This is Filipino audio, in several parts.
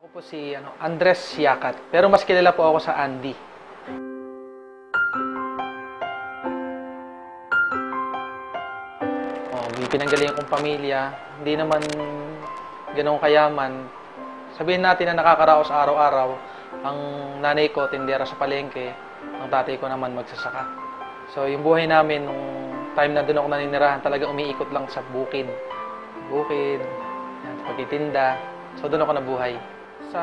Ako po si Andres Yakat, pero mas kilala po ako sa Andy. May pinanggalingan kong pamilya, hindi naman ganoong kayaman. Sabihin natin na nakakaraos araw-araw. Ang nanay ko, tindera sa palengke, ang tatay ko naman magsasaka. So yung buhay namin, nung time na doon ako naninirahan, talaga umiikot lang sa bukid. Bukid, pagtitinda. So doon ako nabuhay. Sa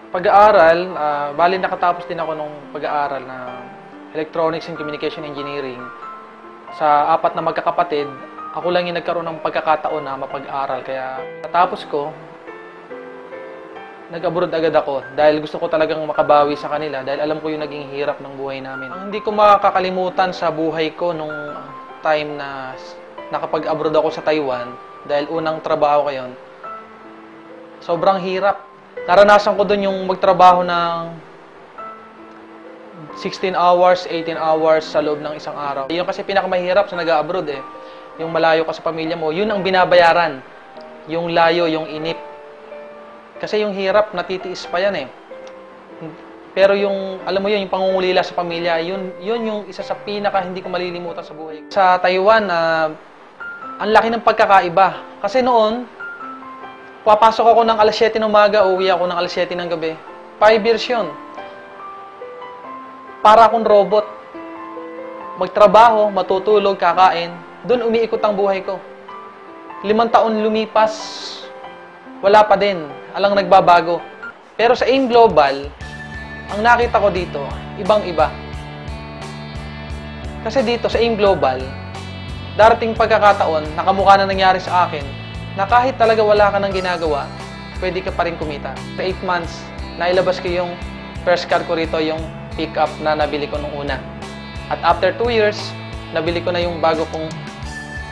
pag-aaral, bali nakatapos din ako nung pag-aaral na Electronics and Communication Engineering. Sa 4 na magkakapatid, ako lang yung nagkaroon ng pagkakataon na mapag-aral. Kaya natapos ko, nag-abroad agad ako dahil gusto ko talagang makabawi sa kanila dahil alam ko yung naging hirap ng buhay namin. Ang hindi ko makakalimutan sa buhay ko nung time na nakapag-abroad ako sa Taiwan dahil unang trabaho ko yun, sobrang hirap. Naranasan ko doon yung magtrabaho ng 16 hours, 18 hours sa loob ng isang araw. Yun kasi pinakamahirap sa nag-abroad eh. Yung malayo ka sa pamilya mo, yun ang binabayaran. Yung layo, yung inip. Kasi yung hirap, natitiis pa yan eh. Pero yung, alam mo yun, yung pangungulila sa pamilya, yun yung isa sa pinaka hindi ko malilimutan sa buhay. Sa Taiwan, ang laki ng pagkakaiba. Kasi noon, papasok ako ng alas 7 ng umaga, uwi ako ng alas 7 ng gabi. 5 years yun. Para akong robot. Magtrabaho, matutulog, kakain. Doon umiikot ang buhay ko. 5 taon lumipas, wala pa din. Alang nagbabago. Pero sa AIM Global, ang nakita ko dito, ibang-iba. Kasi dito sa AIM Global, darating pagkakataon, nakamukha na nangyari sa akin, na kahit talaga wala ka nang ginagawa, pwede ka pa rin kumita. Sa 8 months, nailabas ko yung first car ko rito, yung pick-up na nabili ko nung una. At after 2 years, nabili ko na yung bago kong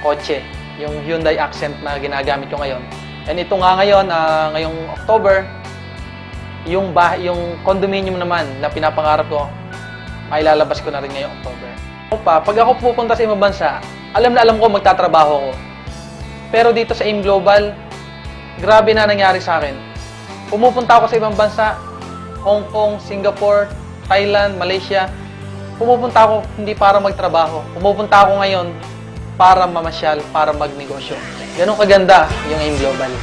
kotse, yung Hyundai Accent na ginagamit ko ngayon. And ito nga ngayon, ngayong October, yung condominium naman na pinapangarap ko, ay lalabas ko na rin ngayong October. Pag ako pupunta sa ibang bansa, alam na alam ko magtatrabaho ko. Pero dito sa AIM Global, grabe na nangyari sa akin. Pumupunta ako sa ibang bansa, Hong Kong, Singapore, Thailand, Malaysia. Pumupunta ako hindi para magtrabaho. Pumupunta ako ngayon para mamasyal, para magnegosyo. Ganun kaganda yung AIM Global.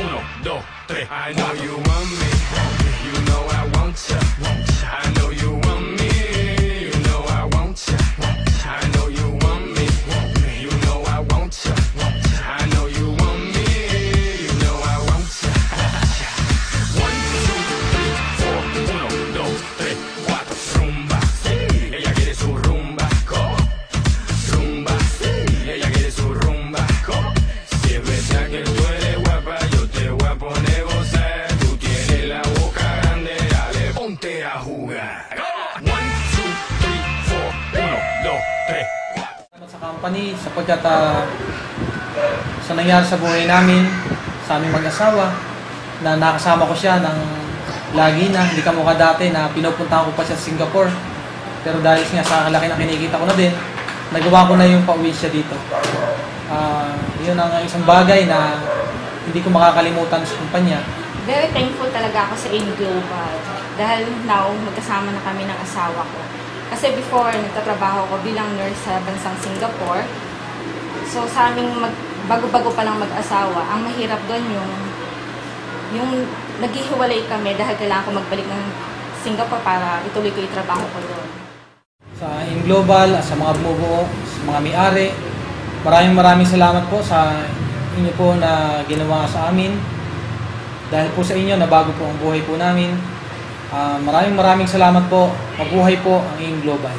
1, 2, 3. I know you want me. You know I want you. I know you want me. You know I want you. I know you want me. You know I want you. I know you want me. You know I want you. 1, 2, 3, 4. 1, 2, 3, 4. Rumba. Ella quiere su rumba. Go. Rumba. Ella quiere su rumba. Go. Si es verdad que tú eres guapa, yo te voy a poner gozar. Tú tienes la boca grande, dale, ponte a jugar. 1, 2, 3, 4. 1, 2, 3. Sa company, sapagkat sa nangyari sa buhay namin, sa aming mag-asawa, na nakasama ko siya ng lagi na, hindi kamukha dati na pinupuntahan ko pa siya sa Singapore. Pero dahil nga sa laki na kinikita ko na din, nagawa ko na yung pauwi siya dito. Yun ang isang bagay na hindi ko makakalimutan sa kumpanya. Very thankful talaga ako sa AIM Global dahil now magkasama na kami ng asawa ko. Kasi before, nagtatrabaho ko bilang nurse sa bansang Singapore. So sa aming bago-bago pa lang mag-asawa, ang mahirap doon yung naghihiwalay kami dahil kailangan ko magbalik ng Singapore para ituloy ko yung trabaho ko doon. Sa AIM Global, sa mga bumubuo, sa mga may-ari, maraming salamat po sa inyo po na ginawa sa amin. Dahil po sa inyo, nabago po ang buhay po namin. Maraming salamat po. Mabuhay po ang AIM Global.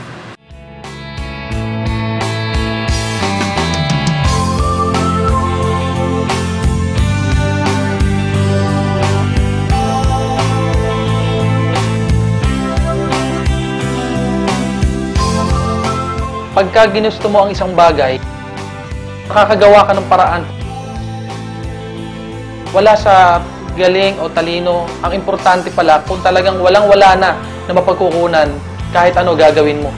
Pagka ginusto mo ang isang bagay, makakagawa ka ng paraan. Wala sa galing o talino. Ang importante pala kung talagang walang-wala na mapagkukunan kahit ano gagawin mo.